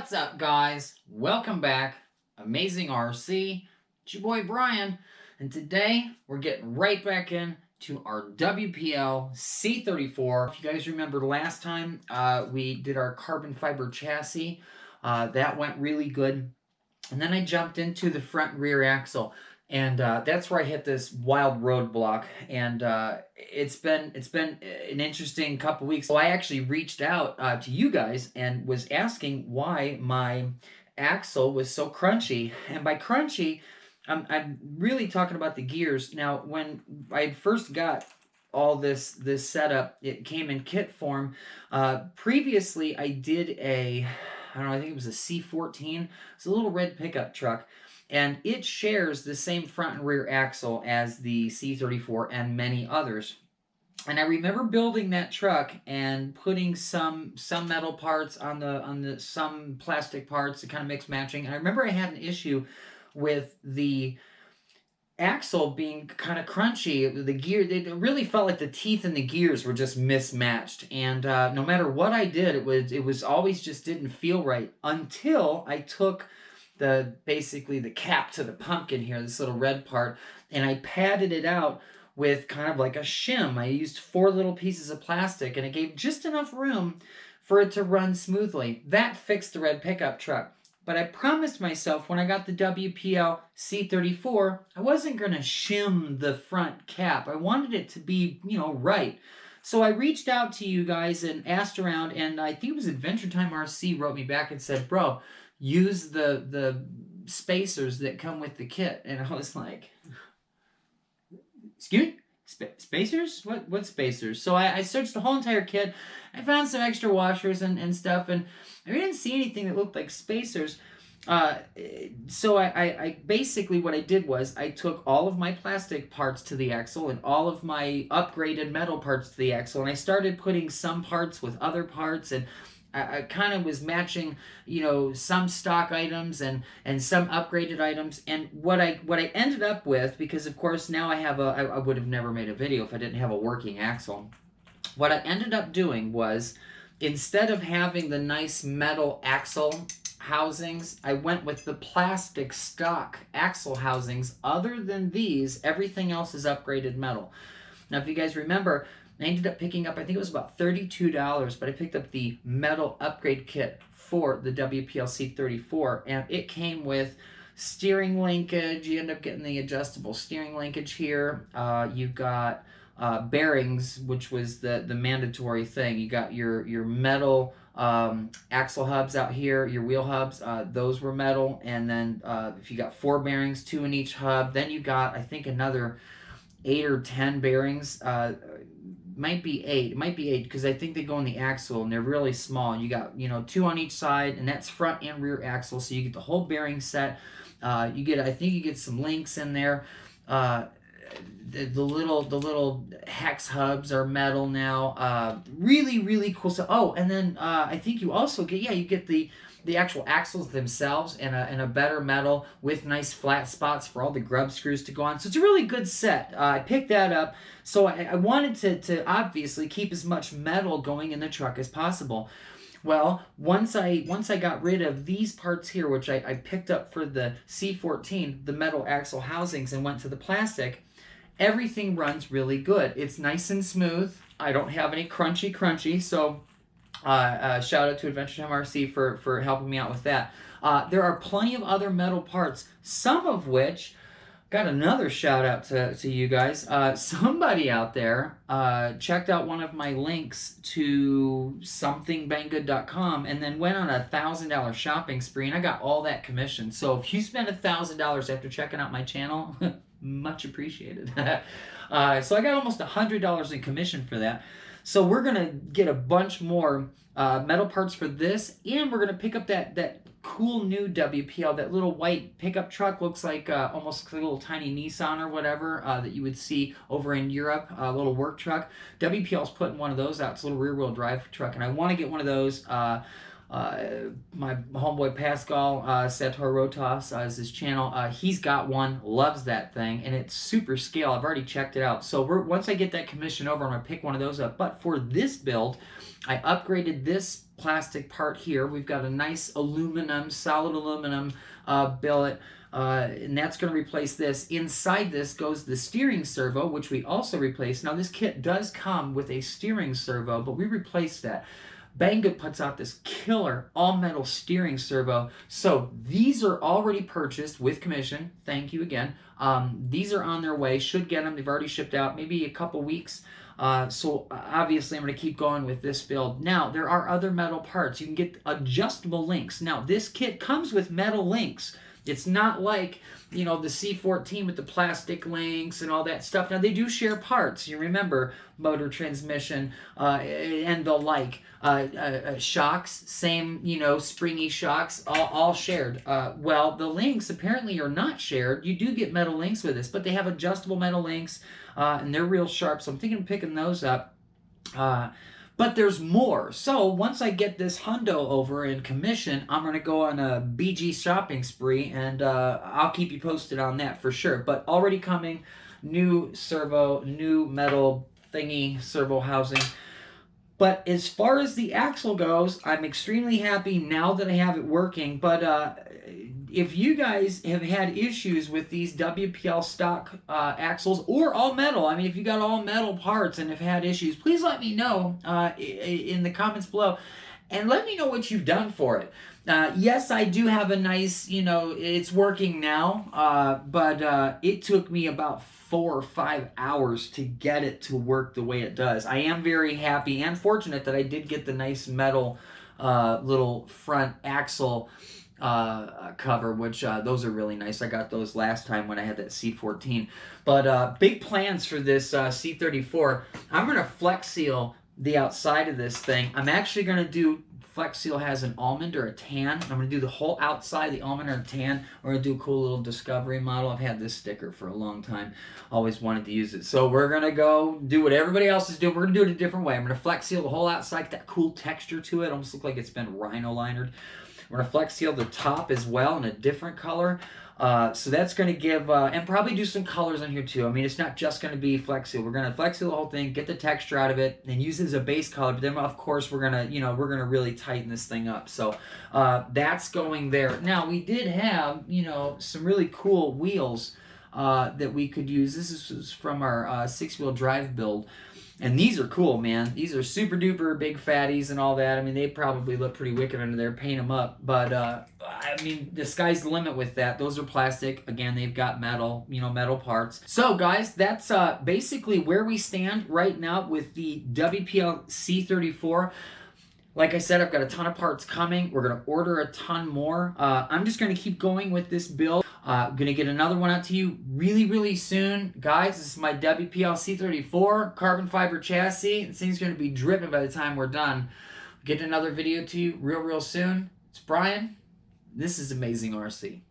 What's up, guys? Welcome back. Amazing RC. It's your boy Brian, and today we're getting right back into our WPL C34. If you guys remember last time, we did our carbon fiber chassis. That went really good. And then I jumped into the front and rear axle, and that's where I hit this wild roadblock. And it's been an interesting couple weeks. So I actually reached out to you guys and was asking why my axle was so crunchy. And by crunchy, I'm really talking about the gears. Now, when I first got all this setup, it came in kit form. Previously, I did I don't know, I think it was a C14. It's a little red pickup truck, and it shares the same front and rear axle as the C34 and many others. And I remember building that truck and putting some metal parts on the some plastic parts to kind of mix matching. And I remember I had an issue with the axle being kind of crunchy. The gear, it really felt like the teeth and the gears were just mismatched, and no matter what I did, it was always just didn't feel right until I took basically the cap to the pumpkin here, this little red part, and I padded it out with kind of like a shim. I used 4 little pieces of plastic, and it gave just enough room for it to run smoothly. That fixed the red pickup truck. But I promised myself when I got the WPL C34, I wasn't going to shim the front cap. I wanted it to be, right. So I reached out to you guys and asked around, and I think it was Adventure Time RC wrote me back and said, bro, use the spacers that come with the kit. And I was like, excuse me? Spacers? What spacers? So I searched the whole entire kit. I found some extra washers and stuff, and I didn't see anything that looked like spacers. So I basically what I did was I took all of my plastic parts to the axle and all of my upgraded metal parts to the axle, and I started putting some parts with other parts, and I kind of was matching, some stock items and some upgraded items. And what I ended up with, because of course now I would have never made a video if I didn't have a working axle. What I ended up doing was, instead of having the nice metal axle housings, I went with the plastic stock axle housings. Other than these, everything else is upgraded metal. Now, if you guys remember, I ended up picking up, I think it was about $32, but I picked up the metal upgrade kit for the WPL C34, and it came with steering linkage. You end up getting the adjustable steering linkage here. You got bearings, which was the mandatory thing. You got your metal axle hubs out here, your wheel hubs, those were metal. And then if you got 4 bearings, 2 in each hub, then you got, I think, another 8 or 10 bearings. Might be 8. It might be 8 because I think they go in the axle and they're really small. You got 2 on each side, and that's front and rear axle, so you get the whole bearing set. I think you get some links in there. The little hex hubs are metal now. Really cool stuff. Oh, and then I think you also get you get the actual axles themselves and a better metal with nice flat spots for all the grub screws to go on. So it's a really good set. I picked that up. So I wanted to obviously keep as much metal going in the truck as possible. Well, once I got rid of these parts here, which I picked up for the C14, the metal axle housings, and went to the plastic, everything runs really good. It's nice and smooth. I don't have any crunchy, so shout out to Adventure Time RC for helping me out with that. There are plenty of other metal parts, some of which got another shout out to you guys. Somebody out there checked out one of my links to somethingbanggood.com and then went on a $1,000 shopping spree, and I got all that commission. So if you spend $1,000 after checking out my channel, much appreciated. So I got almost $100 in commission for that. So we're gonna get a bunch more metal parts for this, and we're gonna pick up that cool new WPL, that little white pickup truck. Looks like almost like a little tiny Nissan or whatever that you would see over in Europe, a little work truck. WPL's putting one of those out. It's a little rear-wheel drive truck, and I want to get one of those. my homeboy Pascal Sator Rotas is his channel. He's got one, loves that thing, and it's super scale. I've already checked it out. So once I get that commission over, I'm gonna pick one of those up. But for this build, I upgraded this plastic part here. We've got a nice aluminum, solid aluminum billet. And that's going to replace this. Inside this goes the steering servo, which we also replaced. Now, this kit does come with a steering servo, but we replaced that. Banggood puts out this killer all-metal steering servo. So these are already purchased with commission. Thank you again. These are on their way. Should get them. They've already shipped out. Maybe a couple weeks. So obviously I'm going to keep going with this build. Now, there are other metal parts. You can get adjustable links. Now, this kit comes with metal links. It's not like, you know, the C14 with the plastic links and all that stuff. Now, they do share parts. You remember motor, transmission, and the like. Shocks, same, you know, springy shocks, all shared. Well, the links apparently are not shared. You do get metal links with this, but they have adjustable metal links, and they're real sharp. So I'm thinking of picking those up. But there's more. So once I get this hundo over in commission, I'm going to go on a BG shopping spree, and I'll keep you posted on that for sure. But already coming, new servo, new metal thingy servo housing. But as far as the axle goes, I'm extremely happy now that I have it working. But if you guys have had issues with these WPL stock axles or all metal, I mean, if you got all metal parts and have had issues, please let me know in the comments below. And let me know what you've done for it. Yes, I do have a nice, you know, it's working now, but it took me about 4 or 5 hours to get it to work the way it does. I am very happy and fortunate that I did get the nice metal little front axle cover, which those are really nice. I got those last time when I had that C14. But big plans for this C34. I'm going to flex seal the outside of this thing. I'm actually going to do, Flex Seal has an almond or a tan. I'm going to do the whole outside, the almond or a tan. We're going to do a cool little Discovery model. I've had this sticker for a long time. Always wanted to use it. So we're going to go do what everybody else is doing. We're going to do it a different way. I'm going to Flex Seal the whole outside, get that cool texture to it. Almost look like it's been rhino linered. We're going to Flex Seal the top as well in a different color. So that's going to give, and probably do some colors on here too. I mean, it's not just going to be Flex Seal. We're going to Flex Seal the whole thing, get the texture out of it, and use it as a base color. But then, of course, we're going to, you know, we're going to really tighten this thing up. So that's going there. Now, we did have, you know, some really cool wheels that we could use. This is from our 6-wheel drive build. And these are cool, man. These are super duper big fatties and all that. I mean, they probably look pretty wicked under there. Paint them up. But, I mean, the sky's the limit with that. Those are plastic. Again, they've got metal, you know, metal parts. So, guys, that's basically where we stand right now with the WPL C34. Like I said, I've got a ton of parts coming. We're going to order a ton more. I'm just going to keep going with this build. Going to get another one out to you really, really soon. Guys, this is my WPL C34 carbon fiber chassis. This thing's going to be dripping by the time we're done. Get another video to you real, real soon. It's Brian. This is Amazing RC.